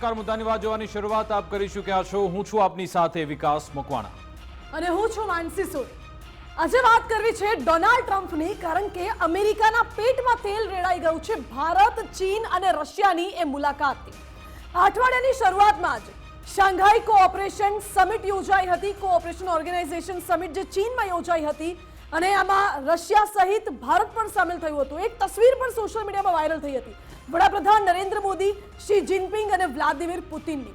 નમસ્કાર, મુદ્દાની વાત જોવાની શરૂઆત આપ કરી ચૂક્યા છો। હું છું આપની સાથે વિકાસ મકવાણા અને હું છું માનસી સોર। આજે વાત કરવી છે ડોનાલ્ડ ટ્રમ્પની, કારણ કે અમેરિકાના પેટમાં તેલ રેડાઈ ગયું છે ભારત, ચીન અને રશિયાની એ મુલાકાતથી। અઠવાડિયાની શરૂઆતમાં જ શાંઘાઈ કોઓપરેશન સમિટ યોજાઈ હતી। કોઓપરેશન ઓર્ગેનાઇઝેશન સમિટ જે ચીનમાં યોજાઈ હતી અને આમાં રશિયા સહિત ભારત પણ સામેલ થયું હતું। એક તસવીર પણ સોશિયલ મીડિયામાં વાયરલ થઈ હતી, વડાપ્રધાન નરેન્દ્ર મોદી, શી જિનપિંગ અને વ્લાદિમીર પુતિનની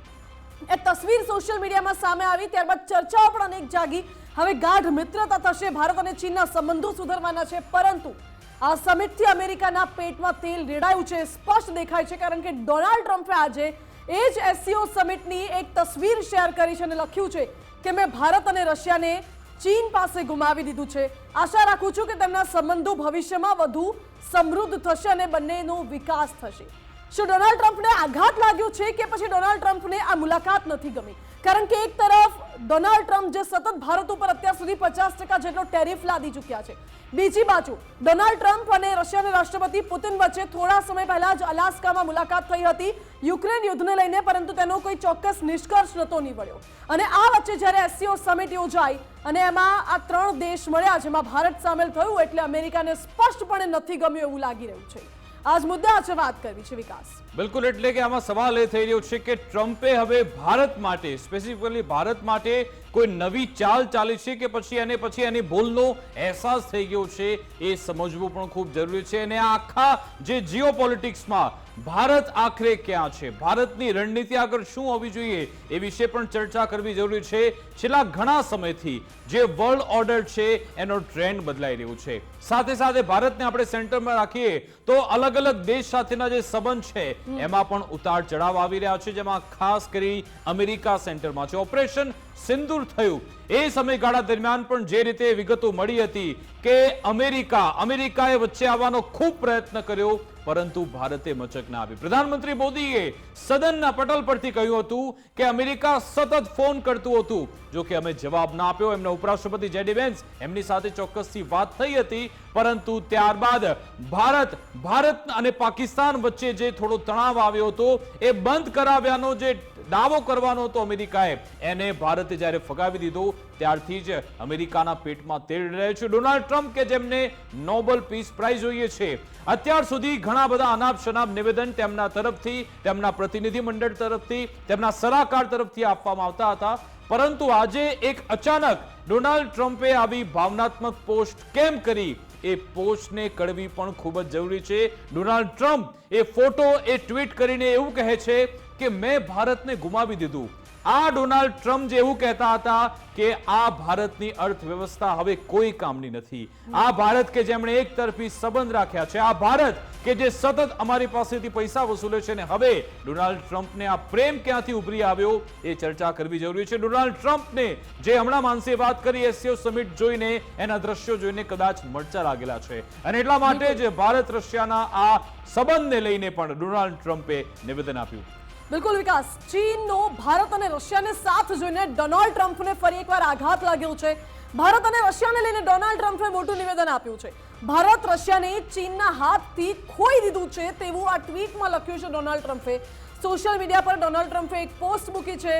એ તસવીર સોશિયલ મીડિયામાં સામે આવી। ત્યારબાદ ચર્ચાઓ પણ અનેક જાગી। હવે ગાઢ મિત્રતા થશે, ભારત અને ચીનના સંબંધો સુધરવાના છે, પરંતુ આ સમિટથી અમેરિકાના પેટમાં તેલ રેડાયું છે સ્પષ્ટ દેખાય છે, કારણ કે ડોનાલ્ડ ટ્રમ્પે આજે એ જ એસસીઓ સમિટની એક તસવીર શેર કરી છે અને લખ્યું છે કે મેં ભારત અને રશિયાને ચીન પાસે ગુમાવી દીધું છે। આશા રાખું છું કે તેમના સંબંધો ભવિષ્યમાં વધુ સમૃદ્ધ થશે અને બંનેનો વિકાસ થશે। શું ડોનાલ્ડ ટ્રમ્પને આઘાત લાગ્યો છે કે પછી ડોનાલ્ડ ટ્રમ્પને આ મુલાકાત નથી ગમી? કારણ કે એક તરફ ડોનાલ્ડ ટ્રમ્પ જે સતત ભારત ઉપર અત્યાર સુધી 50% જેટલો ટેરિફ લાદી ચૂક્યા છે, બીજી બાજુ ડોનાલ્ડ ટ્રમ્પ અને રશિયાના રાષ્ટ્રપતિ પુતિન વચ્ચે થોડા સમય પહેલા જ અલાસ્કામાં મુલાકાત થઈ હતી યુક્રેન યુદ્ધને લઈને, પરંતુ તેનો કોઈ ચોક્કસ નિષ્કર્ષ નહોતો નીવડ્યો। અને આ વચ્ચે જ્યારે એસસીઓ સમિટ યોજાઈ અને એમાં આ ત્રણ દેશ મળ્યા, જેમાં ભારત સામેલ થયું, એટલે અમેરિકાને સ્પષ્ટપણે નથી ગમ્યું એવું લાગી રહ્યું છે। આજ મુદ્દા આજે વાત કરવી છે વિકાસ। બિલકુલ, એટલે કે આમાં સવાલ એ થઈ રહ્યો છે કે ટ્રમ્પે હવે ભારત માટે, સ્પેસિફિકલી ભારત માટે કોઈ નવી ચાલ ચાલી છે કે પછી એની ભૂલનો અહેસાસ થઈ ગયો છે, એ સમજવું પણ ખૂબ જરૂરી છે। અને આ આખા જે જીઓપોલિટિક્સમાં ભારત આખરે ક્યાં છે, ભારતની રણનીતિ આગળ શું હોવી જોઈએ, એ વિશે પણ ચર્ચા કરવી જરૂરી છે। છેલ્લા ઘણા સમયથી જે વર્લ્ડ ઓર્ડર છે એનો ટ્રેન્ડ બદલાઈ રહ્યો છે, સાથે સાથે ભારતને આપણે સેન્ટરમાં રાખીએ તો અલગ અલગ દેશ સાથેના જે સંબંધ છે એમાં પણ ઉતાર ચઢાવ આવી રહ્યા છે, જેમાં ખાસ કરી અમેરિકા સેન્ટરમાં છે। ઓપરેશન સિંદૂર થયું એ સમયગાળા દરમિયાન પણ જે રીતે વિગતો મળી હતી કે અમેરિકાએ વચ્ચે આવવાનો ખૂબ પ્રયત્ન કર્યો, પરંતુ ભારતે મચક ના આપી। પ્રધાનમંત્રી મોદીએ સદનના પટલ પરથી કહ્યું હતું કે અમેરિકા સતત ફોન કરતું હતું, જો કે અમે જવાબ ના આપ્યો। એમના ઉપરાષ્ટ્રપતિ જેડી વેન્સ, એમની સાથે ચોક્કસથી વાત થઈ હતી, પરંતુ ત્યારબાદ ભારત અને પાકિસ્તાન વચ્ચે જે થોડો તણાવ આવ્યો હતો એ બંધ કરાવ્યાનો જે દાવો કરવાનો હતો અમેરિકાએ, એને ભારતે જ્યારે ફગાવી દીધો, ત્યારથી જ અમેરિકાના પેટમાં તેલ રહે છે। ડોનાલ્ડ ટ્રમ્પ કે જેમને નોબેલ પીસ પ્રાઇઝ જોઈએ છે, અત્યાર સુધી ઘણા બધા અનાપ શનાપ નિવેદન તેમના તરફથી, તેમના પ્રતિનિધિ મંડળ તરફથી, તેમના સલાહકાર તરફથી આપવામાં આવતા હતા, પરંતુ આજે એક અચાનક ડોનાલ્ડ ટ્રમ્પે આવી ભાવનાત્મક પોસ્ટ કેમ કરી, એ પોસ્ટને કળવી પણ ખૂબ જ જરૂરી છે। ડોનાલ્ડ ટ્રમ્પ એ ફોટો એ ટ્વીટ કરીને એવું કહે છે કે મેં ભારતને ગુમાવી દીધું। આ ડોનાલ્ડ ટ્રમ્પ જે એવું કહેતા હતા કે આ ભારતની અર્થવ્યવસ્થા હવે કોઈ કામની નથી, આ ભારત કે જેમણે એક તરફી સંબંધ રાખ્યા છે, આ ભારત કે જે સતત અમારી પાસેથી પૈસા વસૂલે છે, ને હવે ડોનાલ્ડ ટ્રમ્પને આ પ્રેમ ક્યાંથી ઉભરી આવ્યો એ ચર્ચા કરવી જરૂરી છે। ડોનાલ્ડ ટ્રમ્પને જે હમણાં માનસીએ વાત કરી એસસીઓ સમિટ જોઈને, એના દ્રશ્યો જોઈને કદાચ મરચા લાગેલા છે, અને એટલા માટે જ ભારત રશિયાના આ સંબંધને લઈને પણ ડોનાલ્ડ ટ્રમ્પે નિવેદન આપ્યું। બિલકુલ વિકાસ, ચીનનો ભારત અને રશિયાને સાથ જોઈને ડોનાલ્ડ ટ્રમ્પને ફરી એકવાર આઘાત લાગ્યો છે। ભારત અને રશિયાને લઈને ડોનાલ્ડ ટ્રમ્પે મોટું નિવેદન આપ્યું છે। ભારત રશિયાને ચીનના હાથથી ખોઈ દીધું છે તેવું આ ટ્વીટમાં લખ્યું છે ડોનાલ્ડ ટ્રમ્પે। સોશિયલ મીડિયા પર ડોનાલ્ડ ટ્રમ્પે એક પોસ્ટ મૂકી છે,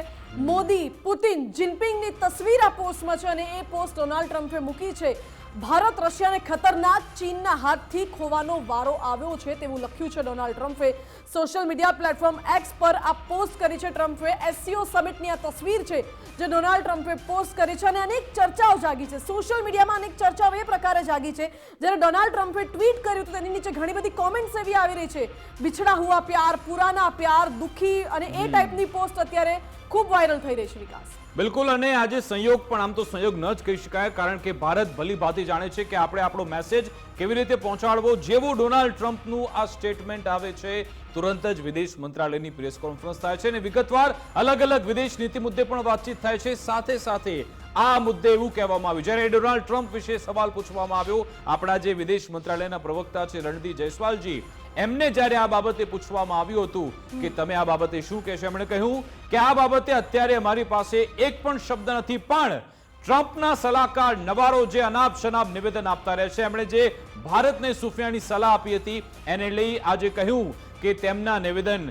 મોદી, પુતિન, જિનપિંગની તસવીર આ પોસ્ટમાં છે, અને એ પોસ્ટ ડોનાલ્ડ ટ્રમ્પે મૂકી છે। ભારત રશિયાને ખતરનાક ચીનના હાથથી ખોવાનો વારો આવ્યો છે તેવું લખ્યું છે ડોનાલ્ડ ટ્રમ્પે। સોશિયલ મીડિયા પ્લેટફોર્મ એક્સ પર આ પોસ્ટ કરી છે ટ્રમ્પે। એસસીઓ સમિટની આ તસવીર છે જે ડોનાલ્ડ ટ્રમ્પે પોસ્ટ કરી છે, અને અનેક ચર્ચાઓ જાગી છે સોશિયલ મીડિયામાં। અનેક ચર્ચાઓ એ પ્રકારે જાગી છે, જ્યારે ડોનાલ્ડ ટ્રમ્પે ટ્વીટ કર્યું તો તેની નીચે ઘણી બધી કોમેન્ટ્સ એવી આવી રહી છે, બિછડા હુઆ પ્યાર, પુરાના પ્યાર, દુખી, અને એ ટાઈપની પોસ્ટ અત્યારે ખૂબ વાયરલ થઈ રહી છે વિકાસ। બિલકુલ, અને આજે સંયોગ પણ આમ તો સંયોગ ન જ કહી શકાય, કારણ કે ભારત ભલી ભાંતિ જાણે છે કે આપણે આપણો મેસેજ કેવી રીતે પહોંચાડવો। જેવું ડોનાલ્ડ ટ્રમ્પનું આ સ્ટેટમેન્ટ આવે છે, તુરંત જ વિદેશ મંત્રાલયની પ્રેસ કોન્ફરન્સ થાય છે અને વિગતવાર અલગ અલગ વિદેશ નીતિ મુદ્દે પણ વાતચીત થાય છે। સાથે સાથે આ મુદ્દે એવું કહેવામાં આવ્યું, જ્યારે ડોનાલ્ડ ટ્રમ્પ વિશે સવાલ પૂછવામાં આવ્યો, આપણા જે વિદેશ મંત્રાલયના પ્રવક્તા છે રણદીપ જયસ્વાલજી, એમને જ્યારે આ બાબતે પૂછવામાં આવ્યું હતું કે તમે આ બાબતે શું કહેશો, એમણે કહ્યું કે આ બાબતે અત્યારે અમારી પાસે એક પણ શબ્દ નથી, પણ ટ્રમ્પના સલાહકાર નવારો જે અનાપ શનાપ નિવેદન આપતા રહે છે, એમણે જે ભારતને સુફિયાની સલાહ આપી હતી એને લઈ આજે કહ્યું કે તેમના નિવેદન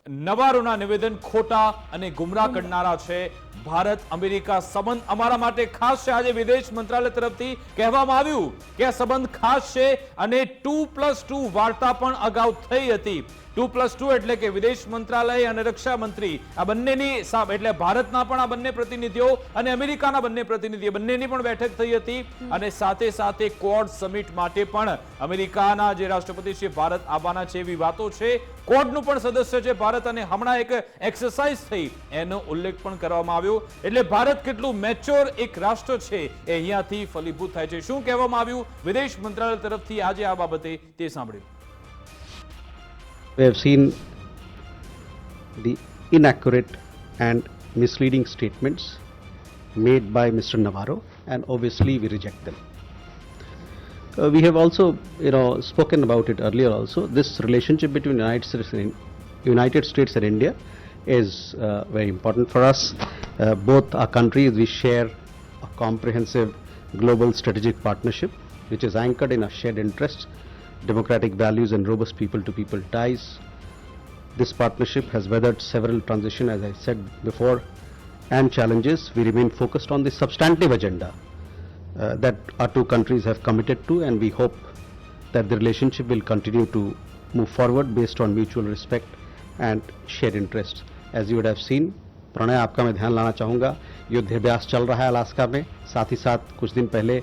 નવારોના નિવેદન ખોટા અને ગુમરાહ કરનારા છે. ભારત અમેરિકા સંબંધ અમારા માટે ખાસ છે. આજે વિદેશ મંત્રાલય તરફથી કહેવામાં આવ્યું કે આ સંબંધ ખાસ છે અને 2+2 વાર્તા પણ અગાઉ થઈ હતી. 2+2 એટલે કે વિદેશ મંત્રાલય અને રક્ષા મંત્રી આ બંનેની એટલે ભારતના પણ આ બંને પ્રતિનિધિઓ અને અમેરિકાના બંને પ્રતિનિધિઓ બંનેની પણ બેઠક થઈ હતી. અને સાથે સાથે ક્વાડ સમિટ માટે પણ અમેરિકાના જે રાષ્ટ્રપતિ છે ભારત આવવાના છે એવી વાતો છે. ક્વાડનું પણ સદસ્ય છે ભારત અને હમણાં એક એક્સરસાઇઝ થઈ એનો ઉલ્લેખ પણ કરવામાં આવ્યો. એટલે ભારત કેટલું મેચ્યોર એક રાષ્ટ્ર છે એ અહીંયાથી ફલીભૂત થાય છે. શું કહેવામાં આવ્યું વિદેશ મંત્રાલય તરફથી આજે આ બાબતે તે સાંભળ્યું. We have seen the inaccurate and misleading statements made by Mr. Navarro, and obviously we reject them. We have also, spoken about it earlier also. This relationship between United States and India is very important for us. Both our countries, we share a comprehensive global strategic partnership, which is anchored in our shared interests, democratic values and robust people-to-people ties. This partnership has weathered several transitions, as I said before, and challenges. We remain focused on the substantive agenda that our two countries have committed to, and we hope that the relationship will continue to move forward based on mutual respect and shared interests. As you would have seen, Pranay आपका मैं ध्यान लाना चाहूँगा, युद्धाभ्यास चल रहा है Alaska में. साथ ही साथ कुछ दिन पहले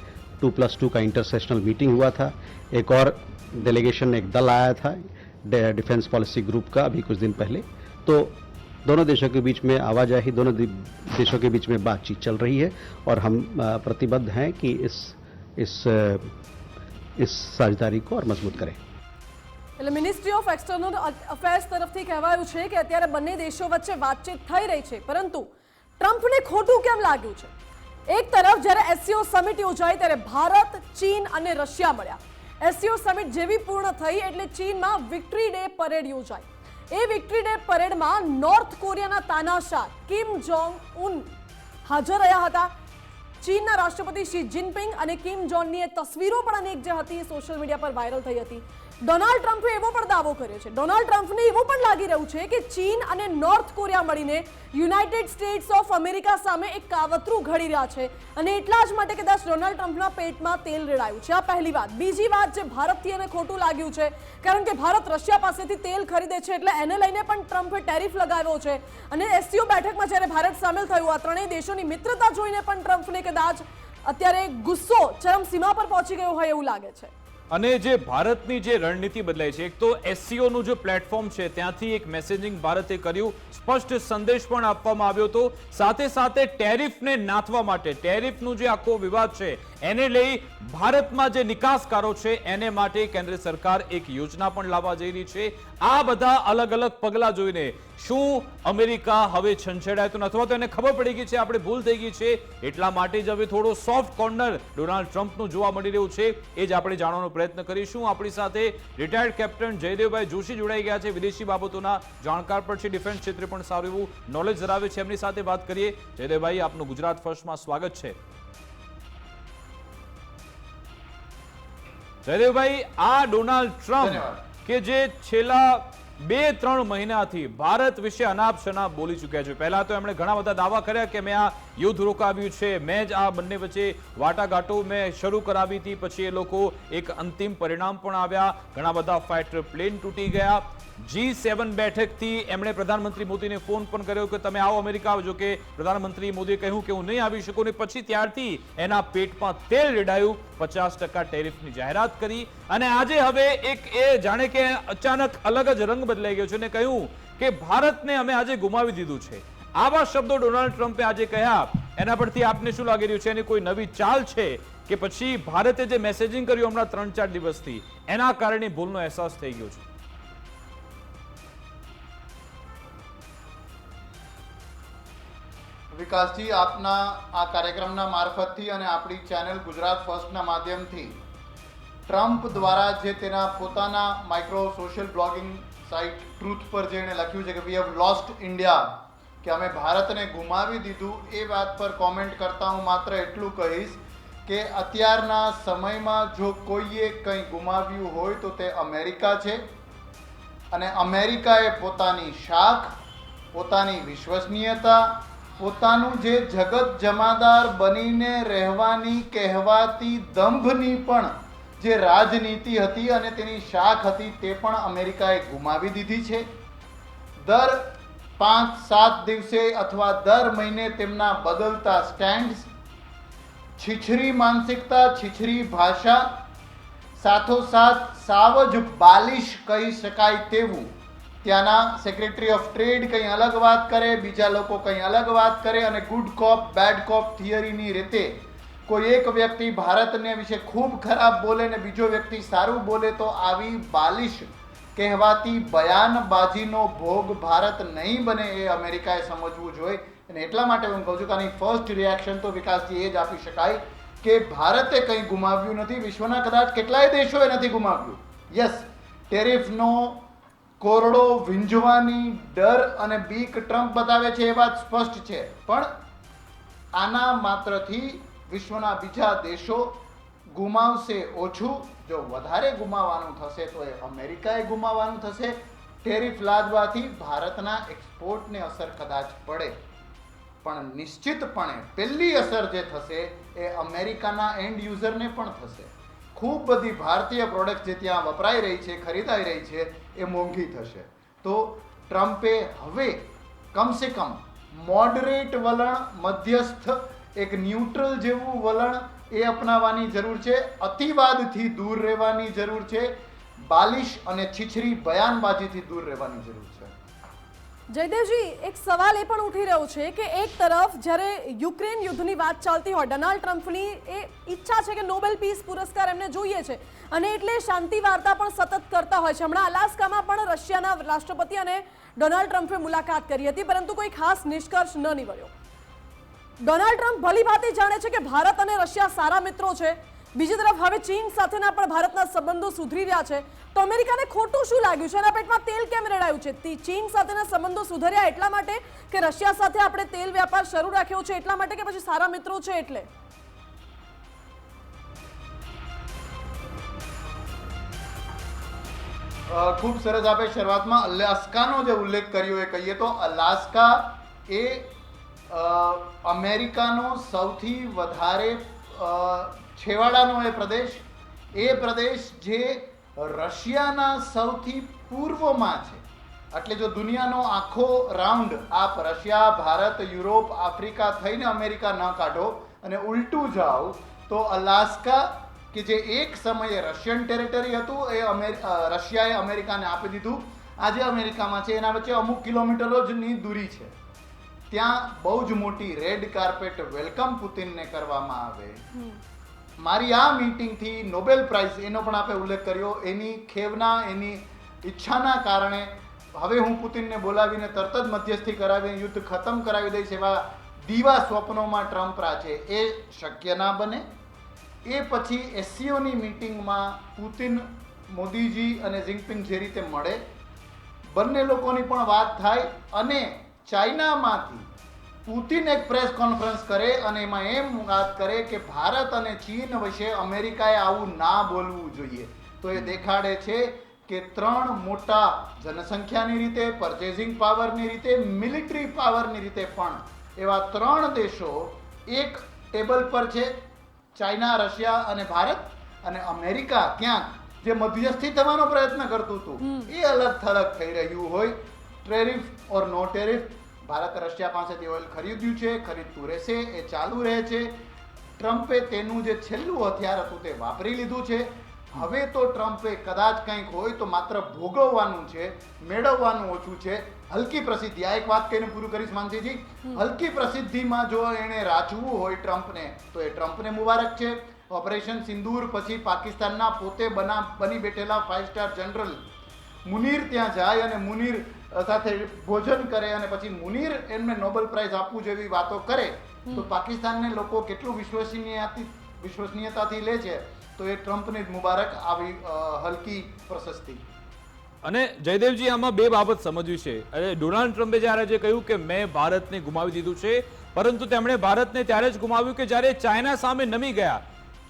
2+2 का इंटरसेशनल मीटिंग हुआ था. एक और डेलीगेशन एक दल आया था डिफेंस पॉलिसी ग्रुप का अभी कुछ दिन पहले. तो दोनों देशों के बीच में आवाजाही, दोनों देशों के बीच में बातचीत चल रही है और हम प्रतिबद्ध हैं कि इस साझेदारी को और मजबूत करें. એટલે મિનિસ્ટ્રી ઓફ એક્સટર્નલ અફેર્સ તરફથી કહેવાયું છે કે અત્યારે બંને દેશો વચ્ચે વાતચીત થઈ રહી છે, પરંતુ ટ્રમ્પને ખોટું કેમ લાગ્યું છે? એક તરફ જ્યારે એસસીઓ સમિટ યોજાઈ ત્યારે ભારત, ચીન અને રશિયા મળ્યા. એસસીઓ સમિટ જેવી પૂર્ણ થઈ એટલે ચીનમાં વિક્ટરી ડે પરેડ યોજાઈ. એ વિક્ટરી ડે પરેડમાં નોર્થ કોરિયાના તાનાશાહ કિમ જોંગ ઉન હાજર રહ્યા હતા. ચીનના રાષ્ટ્રપતિ શી જિનપિંગ અને કિમ જોંગની એ તસવીરો પણ અનેક જે હતી એ સોશિયલ મીડિયા પર વાયરલ થઈ હતી. ડોનાલ્ડ ટ્રમ્પે એવો પણ દાવો કર્યો છે, ડોનાલ્ડ ટ્રમ્પને એવું પણ લાગી રહ્યું છે કે ચીન અને નોર્થ કોરિયા મળીને યુનાઇટેડ સ્ટેટ્સ ઓફ અમેરિકા સામે એક કાવતરું ઘડી રહ્યા છે અને એટલા જ માટે કદાચ ડોનાલ્ડ ટ્રમ્પના પેટમાં તેલ રેડાયું છે. આ પહેલી વાત. બીજી વાત જે ભારતથી એને ખોટું લાગ્યું છે, કારણ કે ભારત રશિયા પાસેથી તેલ ખરીદે છે એટલે એને લઈને પણ ટ્રમ્પે ટેરિફ લગાવ્યો છે. અને એસસીઓ બેઠકમાં જ્યારે ભારત સામેલ થયું, આ ત્રણેય દેશોની મિત્રતા જોઈને પણ ટ્રમ્પને કદાચ અત્યારે ગુસ્સો ચરમસીમા પર પહોંચી ગયો હોય એવું લાગે છે. અને જે ભારતની જે રણનીતિ બદલાઈ છે, એક તો એસસીઓ નું જે પ્લેટફોર્મ છે ત્યાંથી એક મેસેજિંગ ભારતે કર્યું, સ્પષ્ટ સંદેશ પણ આપવામાં આવ્યો હતો. સાથે સાથે ટેરિફને નાથવા માટે, ટેરિફનું જે આખો વિવાદ છે એને લઈ ભારતમાં જે નિકાસકારો છે એને માટે કેન્દ્ર સરકાર એક યોજના પણ લાવવા જઈ રહી છે. આ બધા અલગ અલગ પગલાં જોઈને શું અમેરિકા હવે છંછેડાય તો અથવા તો એને ખબર પડી ગઈ છે આપણે ભૂલ થઈ ગઈ છે, એટલા માટે જ હવે થોડો સોફ્ટ કોર્નર ડોનાલ્ડ ટ્રમ્પનું જોવા મળી રહ્યું છે, એ જ આપણે જાણવાનો પ્રયત્ન કરીશું. આપણી સાથે રિટાયર્ડ કેપ્ટન જયદેવભાઈ જોશી જોડાઈ ગયા છે, વિદેશી બાબતોના જાણકાર પણ છે, ડિફેન્સ ક્ષેત્રે પણ સારું એવું નોલેજ ધરાવે છે. એમની સાથે વાત કરીએ. જયદેવભાઈ, આપનું ગુજરાત ફર્સ્ટમાં સ્વાગત છે. જયદેવભાઈ, આ ડોનાલ્ડ ટ્રમ્પ કે જે છેલ્લા 2-3 મહિનાથી ભારત વિશે અનાપ શનાપ બોલી ચૂક્યા છે. પહેલા તો એમણે ઘણા બધા દાવા કર્યા કે મેં આ યુદ્ધ રોકાવ્યું છે, મેં જ આ બંને વચ્ચે વાટાઘાટો મેં શરૂ કરાવી હતી, પછી એ લોકો એક અંતિમ પરિણામ પણ આવ્યા, ઘણા બધા ફાઇટર પ્લેન તૂટી ગયા. G7 બેઠકથી એમણે પ્રધાનમંત્રી મોદીને ફોન પણ કર્યો કે તમે આવો અમેરિકા આવજો, કે પ્રધાનમંત્રી મોદીએ કહ્યું કે હું નહીં આવી શકું, ને પછી ત્યારથી એના પેટમાં તેલ રેડાયું, 50% ટેરિફની જાહેરાત કરી અને આજે હવે એક એ જાણે કે અચાનક અલગ જ રંગ બદલાઈ ગયો છે અને કહ્યું કે ભારતને અમે આજે ગુમાવી દીધું છે. આવા શબ્દો ડોનાલ્ડ ટ્રમ્પે આજે કહ્યા, એના પરથી આપને શું લાગી રહ્યું છે? એની કોઈ નવી ચાલ છે કે પછી ભારતે જે મેસેજિંગ કર્યું હમણાં 3-4 દિવસથી એના કારણે ભૂલનો અહેસાસ થઈ ગયો છે? વિકાસજી, આપના આ કાર્યક્રમના મારફતથી અને આપણી ચેનલ ગુજરાત ફર્સ્ટના માધ્યમથી ટ્રમ્પ દ્વારા જે તેના પોતાના micro social blogging site truth પર જેણે લખ્યું છે કે વી હેવ લોસ્ટ ઇન્ડિયા, કે અમે ભારતને ગુમાવી દીધું, એ વાત પર કોમેન્ટ કરતા હું માત્ર એટલું કહીશ કે અત્યારના સમયમાં જો કોઈએ કંઈ ગુમાવ્યું હોય તો તે અમેરિકા છે. અને અમેરિકાએ પોતાની શાખ, પોતાની વિશ્વસનીયતા, પોતાનું જે જગત જમાદાર બનીને રહેવાની કહેવાતી દંભની પણ જે રાજનીતિ હતી અને તેની શાખ હતી તે પણ અમેરિકાએ ગુમાવી દીધી છે. દર 5-7 દિવસે અથવા દર મહિને તેમના બદલતા સ્ટેન્ડ્સ, છીછરી માનસિકતા, છીછરી ભાષા, સાથોસાથ સાવ જ બાલિશ કહી શકાય તેવું ત્યાંના સેક્રેટરી ઓફ ટ્રેડ કંઈ અલગ વાત કરે, બીજા લોકો કંઈ અલગ વાત કરે અને ગુડ કોપ બેડ કોપ થિયરીની રીતે કોઈ એક વ્યક્તિ ભારતને વિશે ખૂબ ખરાબ બોલે ને બીજો વ્યક્તિ સારું બોલે તો આવી બાલિશ કહેવાતી બયાનબાજીનો ભોગ ભારત નહીં બને એ અમેરિકાએ સમજવું જોઈએ. અને એટલા માટે હું કહું છું કે આની ફર્સ્ટ રિએક્શન તો વિકાસજી એ જ આપી શકાય કે ભારતે કંઈ ગુમાવ્યું નથી. વિશ્વના કદાચ કેટલાય દેશોએ નથી ગુમાવ્યું. યસ, ટેરિફનો કોરડો વીંઝવાની ડર અને બીક ટ્રમ્પ બતાવે છે એ વાત સ્પષ્ટ છે, પણ આના માત્રથી વિશ્વના બીજા દેશો ગુમાવશે ઓછું. જો વધારે ગુમાવવાનું થશે તો એ અમેરિકાએ ગુમાવવાનું થશે. ટેરિફ લાદવાથી ભારતના એક્સપોર્ટને અસર કદાચ પડે, પણ નિશ્ચિતપણે પહેલી અસર જે થશે એ અમેરિકાના એન્ડ યુઝરને પણ થશે. ખૂબ બધી ભારતીય પ્રોડક્ટ જે ત્યાં વપરાઈ રહી છે, ખરીદાઈ રહી છે, એ મોંઘી થશે. તો ટ્રમ્પે હવે કમસે કમ મોડરેટ વલણ, મધ્યસ્થ, એક ન્યુટ્રલ જેવું વલણ એ અપનાવવાની જરૂર છે. અતિવાદથી દૂર રહેવાની જરૂર છે. બાલિશ અને છીછરી બયાનબાજીથી દૂર રહેવાની જરૂર છે. જયદેવજી, એક સવાલ એ પણ ઉઠી રહ્યો છે કે એક તરફ જ્યારે યુક્રેન યુદ્ધની વાત ચાલતી હોય, ડોનાલ્ડ ટ્રમ્પની એ ઈચ્છા છે કે નોબેલ પીસ પુરસ્કાર એમને જોઈએ છે અને એટલે શાંતિ વાર્તા પણ સતત કરતા હોય છે. હમણાં અલાસ્કામાં પણ રશિયાના રાષ્ટ્રપતિ અને ડોનાલ્ડ ટ્રમ્પે મુલાકાત કરી હતી, પરંતુ કોઈ ખાસ નિષ્કર્ષ ન નીવડ્યો. ડોનાલ્ડ ટ્રમ્પ ભલી ભાંતિ જાણે છે કે ભારત અને રશિયા સારા મિત્રો છે. બીજી તરફ હવે ચીન સાથેના પણ ભારતના સંબંધો સુધરી રહ્યા છે, તો અમેરિકાને ખોટું શું લાગ્યું છે? એના પેટમાં તેલ કેમ રેડાયું છે? ચીન સાથેના સંબંધો સુધર્યા એટલા માટે કે રશિયા સાથે આપણે તેલ વેપાર શરૂ રાખ્યો છે એટલા માટે, કે પછી સારા મિત્રો છે એટલે? ખૂબ સરસ આપે શરૂઆતમાં અલાસ્કાનો જે ઉલ્લેખ કર્યો એ કહીએ તો અલાસ્કા એ અમેરિકાનો સૌથી વધારે છેવાડાનો એ પ્રદેશ જે રશિયાના સૌથી પૂર્વમાં છે. એટલે જો દુનિયાનો આખો રાઉન્ડ આપ રશિયા, ભારત, યુરોપ, આફ્રિકા થઈને અમેરિકા ન કાઢો અને ઉલટું જાઓ તો અલાસ્કા કે જે એક સમયે રશિયન ટેરિટરી હતું એ રશિયાએ અમેરિકાને આપી દીધું. આજે અમેરિકામાં છે, એના વચ્ચે અમુક કિલોમીટરો જની દૂરી છે. ત્યાં બહુ જ મોટી રેડ કાર્પેટ વેલકમ પુતિનને કરવામાં આવે. મારી આ મીટિંગથી નોબેલ પ્રાઇઝ, એનો પણ આપણે ઉલ્લેખ કર્યો, એની ખેવના, એની ઈચ્છાના કારણે હવે હું પુતિનને બોલાવીને તરત જ મધ્યસ્થી કરાવીને યુદ્ધ ખતમ કરાવી દઈશ એવા દીવા સ્વપ્નોમાં ટ્રમ્પ રા છે, એ શક્ય ના બને. એ પછી એસસીઓની મીટિંગમાં પુતિન, મોદીજી અને જિંગપિંગ જે રીતે મળે, બંને લોકોની પણ વાત થાય અને ચાઇનામાંથી પુતિન એક પ્રેસ કોન્ફરન્સ કરે અને એમાં એમ વાત કરે કે ભારત અને ચીન વિશે અમેરિકાએ આવું ના બોલવું જોઈએ. તો એ દેખાડે છે કે ત્રણ મોટા જનસંખ્યાની રીતે, પર્ચેસિંગ પાવરની રીતે, મિલિટરી પાવરની રીતે પણ એવા ત્રણ દેશો એક ટેબલ પર છે. ચાઇના, રશિયા અને ભારત. અને અમેરિકા ક્યાંક જે મધ્યસ્થી થવાનો પ્રયત્ન કરતું હતું એ અલગ થલગ થઈ રહ્યું હોય. ટેરિફ ઓર નો ટેરિફ, ભારત રશિયા પાસેથી ઓઇલ ખરીદ્યું છે, ખરીદતું રહેશે, એ ચાલુ રહે છે. ટ્રમ્પે તેનું જે છેલ્લું હથિયાર હતું તે વાપરી લીધું છે. હવે તો ટ્રમ્પે કદાચ કંઈક હોય તો માત્ર ભોગવવાનું છે, મેળવવાનું ઓછું છે. હલકી પ્રસિદ્ધિ, આ એક વાત કહીને પૂરું કરીશ માનસીજી, હલકી પ્રસિદ્ધિમાં જો એણે રાચવું હોય ટ્રમ્પને તો એ ટ્રમ્પને મુબારક છે. ઓપરેશન સિંદૂર પછી પાકિસ્તાનના પોતે બની બેઠેલા 5 સ્ટાર જનરલ મુનીર ત્યાં જાય અને મુનીર સાથે ભોજન કરે અને પછી મુનીર એમને નોબેલ પ્રાઇઝ આપવું જેવી વાતો કરે તો પાકિસ્તાનને લોકો કેટલું વિશ્વસનીયતાથી લે છે. તો એ ટ્રમ્પને જ મુબારક આવી હલકી પ્રશસ્તિ. અને જયદેવજી, આમાં બે બાબત સમજવી છે. અરે ડોનાલ્ડ ટ્રમ્પે જ્યારે જે કહ્યું કે મેં ભારતને ગુમાવી દીધું છે, પરંતુ તેમણે ભારતને ત્યારે જ ગુમાવ્યું કે જ્યારે ચાઇના સામે નમી ગયા.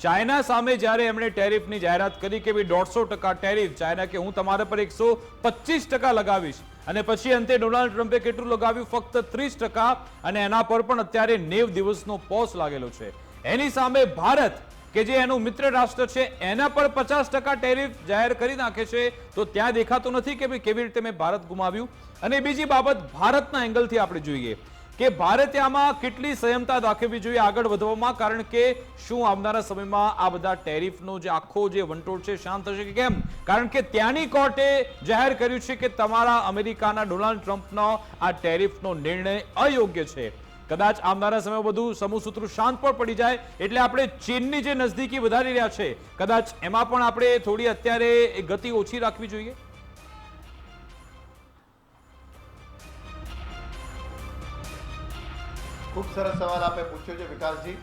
ચાઇના સામે જ્યારે એમણે ટેરિફની જાહેરાત કરી કે ભાઈ 150% ટેરિફ, ચાઇના કે હું તમારા પર 125% લગાવીશ, અને પછી અંતે ડોનાલ્ડ ટ્રમ્પે કેટલું લગાવ્યું? ફક્ત 30%, અને એના પર પણ અત્યારે 90 દિવસનો પોઝ લાગેલો છે. એની સામે ભારત કે જે એનું મિત્ર રાષ્ટ્ર છે એના પર 50% ટેરિફ જાહેર કરી નાખે છે, તો ત્યાં દેખાતું નથી કે ભાઈ કેવી રીતે મેં ભારત ગુમાવ્યું. અને બીજી બાબત ભારતના એંગલથી આપણે જોઈએ કે ભારતે આમાં કેટલી સંયમતા દાખવવી જોઈએ આગળ વધવામાં, કારણ કે શું આવનારા સમયમાં આ બધા ટેરિફનો જે આખો જે વંટોળ છે શાંત થશે કે કેમ? કારણ કે ત્યાંની કોર્ટે જાહેર કર્યું છે કે તમારા અમેરિકાના ડોનાલ્ડ ટ્રમ્પનો આ ટેરિફનો નિર્ણય અયોગ્ય છે. કદાચ આવનારા સમયમાં બધું સમૂહસૂત્ર શાંત પણ પડી જાય એટલે આપણે ચીનની જે નજદીકી વધારી રહ્યા છે, કદાચ એમાં પણ આપણે થોડી અત્યારે ગતિ ઓછી રાખવી જોઈએ. ખૂબ સરસ સવાલ આપે પૂછ્યો છે વિકાસજી,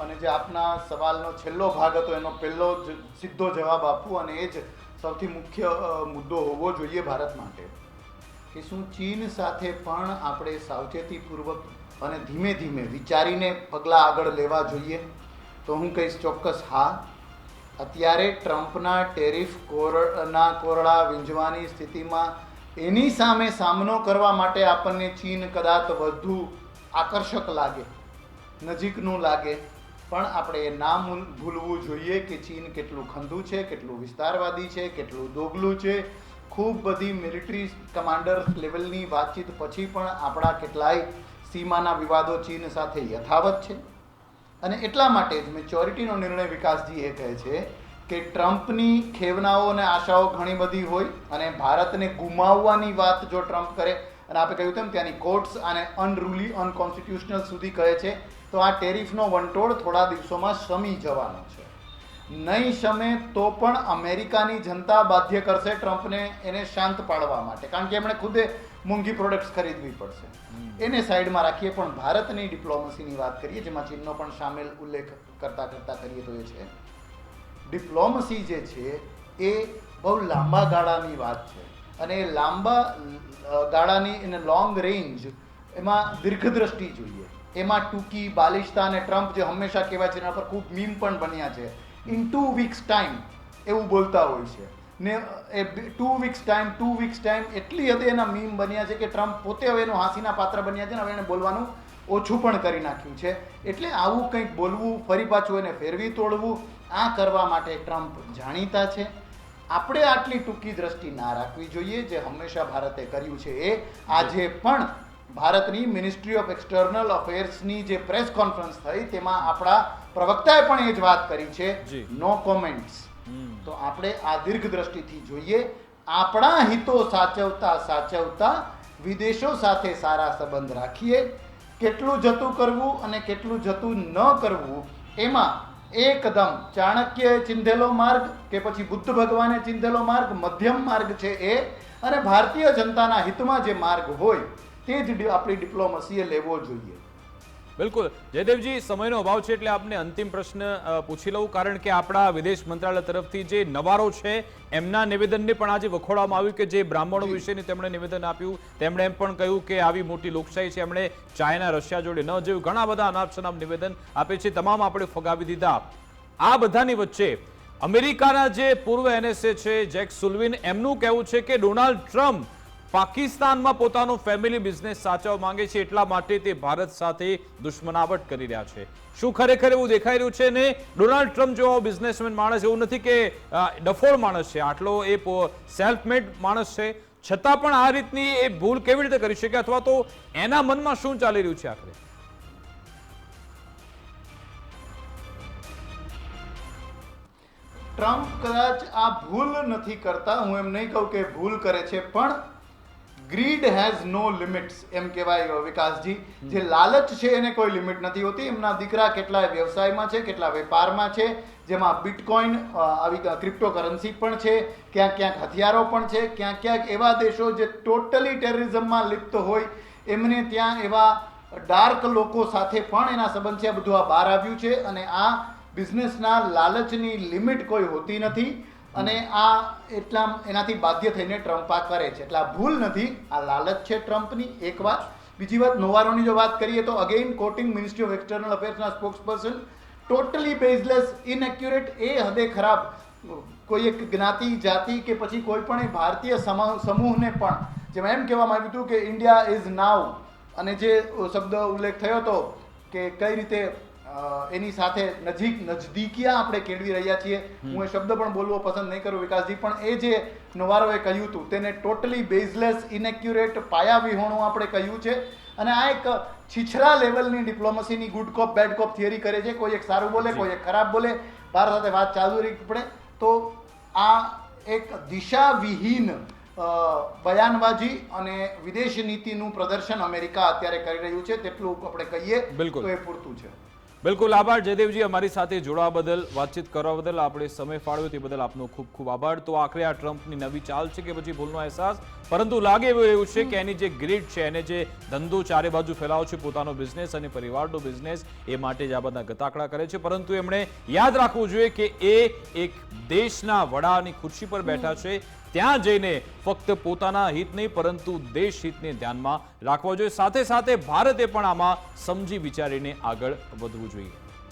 અને જે આપના સવાલનો છેલ્લો ભાગ હતો એનો પહેલો જ સીધો જવાબ આપું, અને એ જ સૌથી મુખ્ય મુદ્દો હોવો જોઈએ ભારત માટે, કે શું ચીન સાથે પણ આપણે સાવચેતીપૂર્વક અને ધીમે ધીમે વિચારીને પગલાં આગળ લેવા જોઈએ? તો હું કહીશ ચોક્કસ હા. અત્યારે ટ્રમ્પના ટેરિફ કોરડા વીંઝવાની સ્થિતિમાં એની સામે સામનો કરવા માટે આપણને ચીન કદાચ વધુ આકર્ષક લાગે, નજીકનું લાગે, પણ આપણે એ ના ભૂલવું જોઈએ કે ચીન કેટલું ખંધું છે, કેટલું વિસ્તારવાદી છે, કેટલું દોગલું છે. ખૂબ બધી મિલિટરી કમાન્ડર લેવલની વાતચીત પછી પણ આપણા કેટલાય સીમાના વિવાદો ચીન સાથે યથાવત છે. અને એટલા માટે જ મેચ્યોરિટીનો નિર્ણય વિકાસજી એ કહે છે કે ટ્રમ્પની ખેવનાઓ અને આશાઓ ઘણી બધી હોય, અને ભારતને ગુમાવવાની વાત જો ટ્રમ્પ કરે, અને આપણે કહ્યું તેમ ત્યાંની કોર્ટ્સ આને અનરૂલી, અનકોન્સ્ટિટ્યુશનલ સુધી કહે છે, તો આ ટેરિફનો વંટોળ થોડા દિવસોમાં શમી જવાનો છે. નહીં શમે તો પણ અમેરિકાની જનતા બાધ્ય કરશે ટ્રમ્પને એને શાંત પાડવા માટે, કારણ કે એમણે ખુદે મોંઘી પ્રોડક્ટ્સ ખરીદવી પડશે. એને સાઈડમાં રાખીએ, પણ ભારતની ડિપ્લોમસીની વાત કરીએ, જેમાં ચીનનો પણ સામેલ ઉલ્લેખ કરતા કરીએ તો એ છે ડિપ્લોમસી જે છે એ બહુ લાંબા ગાળાની વાત છે, અને એ લાંબા ગાળાની એને લોંગ રેન્જ, એમાં દીર્ઘદ્રષ્ટિ જોઈએ, એમાં ટૂંકી બાલિશતા. અને ટ્રમ્પ જે હંમેશા કહેવાય છે એના પર ખૂબ મીમ પણ બન્યા છે, ઇન 2 weeks ટાઈમ એવું બોલતા હોય છે ને, એ 2 weeks ટાઈમ એટલી હદે એના મીમ બન્યા છે કે ટ્રમ્પ પોતે હવે એનો હાંસીના પાત્ર બન્યા છે ને હવે એને બોલવાનું ઓછું પણ કરી નાખ્યું છે. એટલે આવું કંઈક બોલવું, ફરી પાછું એને ફેરવી તોડવું, આ કરવા માટે ટ્રમ્પ જાણીતા છે. આપણે આટલી ટૂંકી દ્રષ્ટિ ના રાખવી જોઈએ, જે હંમેશા ભારતે કર્યું છે. એ આજે પણ ભારતની મિનિસ્ટ્રી ઓફ એક્સટર્નલ અફેર્સની જે પ્રેસ કોન્ફરન્સ થઈ તેમાં આપણા પ્રવક્તાએ પણ એ જ વાત કરી છે, નો કોમેન્ટ્સ. તો આપણે આ દીર્ઘ દ્રષ્ટિથી જોઈએ, આપણા હિતો સાચવતા વિદેશો સાથે સારા સંબંધ રાખીએ. કેટલું જતું કરવું અને કેટલું જતું ન કરવું, એમાં એકદમ ચાણક્યએ ચિંધેલો માર્ગ કે પછી બુદ્ધ ભગવાને ચિંધેલો માર્ગ મધ્યમ માર્ગ છે એ, અને ભારતીય જનતાના હિતમાં જે માર્ગ હોય તે જ આપણી ડિપ્લોમસીએ લેવો જોઈએ. બિલકુલ જયદેવજી, સમયનો અભાવ છે એટલે આપને અંતિમ પ્રશ્ન પૂછી લઉં, કારણ કે આપણા વિદેશ મંત્રાલય તરફથી જે નવારો છે એમના નિવેદનને પણ આજે વખોડવામાં આવ્યું કે જે બ્રાહ્મણો વિશેની તેમણે નિવેદન આપ્યું, તેમણે એમ પણ કહ્યું કે આવી મોટી લોકશાહી છે, એમણે ચાઇના રશિયા જોડે ન જોયું, ઘણા બધા અનાપ શનાપ નિવેદન આપે છે, તમામ આપણે ફગાવી દીધા. આ બધાની વચ્ચે અમેરિકાના જે પૂર્વ NSA છે જેક સુલ્વિન, એમનું કહેવું છે કે ડોનાલ્ડ ટ્રમ્પ પાકિસ્તાનમાં પોતાનો ફેમિલી બિઝનેસ સાચવવા માંગે છે, એટલા માટે તે ભારત સાથે દુશ્મનાવટ કરી રહ્યા છે. શું ખરેખર એવું દેખાઈ રહ્યું છે? ને ડોનાલ્ડ ટ્રમ્પ જેવો બિઝનેસમેન માણસ એવું નથી કે ડફોળ માણસ છે, આટલો એ સેલ્ફ મેડ માણસ છે, છતાં પણ આ રીતની એ ભૂલ કેવી રીતે કરી શકે, અથવા તો એના મનમાં શું ચાલી રહ્યું છે આખરે? ટ્રમ્પ કદાચ આ ભૂલ નથી કરતા, હું એમ નહીં કહું કે ભૂલ કરે છે, પણ ગ્રીડ હેઝ નો લિમિટ્સ એમ કહેવાય વિકાસજી. જે લાલચ છે એને કોઈ લિમિટ નથી હોતી. એમના દીકરા કેટલાય વ્યવસાયમાં છે, કેટલા વેપારમાં છે, જેમાં બિટકોઇન આવી ક્રિપ્ટોકરન્સી પણ છે, ક્યાંક ક્યાંક હથિયારો પણ છે, ક્યાંક એવા દેશો જે ટોટલી ટેરરિઝમમાં લિપ્ત હોય એમને ત્યાં એવા ડાર્ક લોકો સાથે પણ એના સંબંધ છે. બધું આ બહાર આવ્યું છે, અને આ બિઝનેસના લાલચની લિમિટ કોઈ હોતી નથી, અને આ એટલા એનાથી બાધ્ય થઈને ટ્રમ્પ આ કરે છે. એટલે આ ભૂલ નથી, આ લાલચ છે ટ્રમ્પની, એક વાત. બીજી વાત, નોવારોની જો વાત કરીએ તો again quoting ministry of external અફેર્સના સ્પોક્સપર્સન, ટોટલી બેઝલેસ, ઇનએક્યુરેટ, એ હદે ખરાબ. કોઈ એક જ્ઞાતિ, જાતિ કે પછી કોઈ પણ ભારતીય સમૂહને પણ જેમાં એમ કહેવામાં આવ્યું હતું કે ઇન્ડિયા ઇઝ નાવ, અને જે શબ્દ ઉલ્લેખ થયો હતો કે કઈ રીતે એની સાથે નજદીકિયા આપણે કેળવી રહ્યા છીએ, હું એ શબ્દ પણ બોલવો પસંદ નહીં કરું વિકાસજી, પણ એ જે નવારોએ કહ્યું હતું તેને ટોટલી બેઝલેસ, ઇનએક્યુરેટ, પાયા વિહોણું આપણે કહ્યું છે. અને આ એક છીછરા લેવલની ડિપ્લોમસીની ગુડ કોપ બેડ કોપ થિયરી કરે છે. કોઈ એક સારું બોલે, કોઈ એક ખરાબ બોલે, ભારત સાથે વાત ચાલુ રહી પડે. તો આ એક દિશાવિહીન બયાનબાજી અને વિદેશ નીતિનું પ્રદર્શન અમેરિકા અત્યારે કરી રહ્યું છે, તેટલું આપણે કહીએ તો એ પૂરતું છે. બિલકુલ. આભાર જયદેવજી, અમારી સાથે જોડાવા બદલ, વાતચીત કરવા બદલ, આપણે સમય ફાળવ્યો તે બદલ આપનો ખૂબ ખૂબ આભાર. તો આખરે આ ટ્રમ્પની નવી ચાલ છે કે પછી ભૂલનો અહેસાસ, પરંતુ લાગે એવું છે કે એની જે ગ્રીડ છે, એને જે ધંધો ચારે બાજુ ફેલાવો છે, પોતાનો બિઝનેસ અને પરિવારનો બિઝનેસ, એ માટે જ આ બધા ગતાકડા કરે છે. પરંતુ એમણે યાદ રાખવું જોઈએ કે એ એક દેશના વડાની ખુરશી પર બેઠા છે, ત્યાં જઈને ફક્ત પોતાના હિત નહીં પરંતુ દેશ હિતને ધ્યાનમાં રાખવા જોઈએ. સાથે સાથે ભારતે પણ આમાં સમજી વિચારીને આગળ વધવું જોઈએ.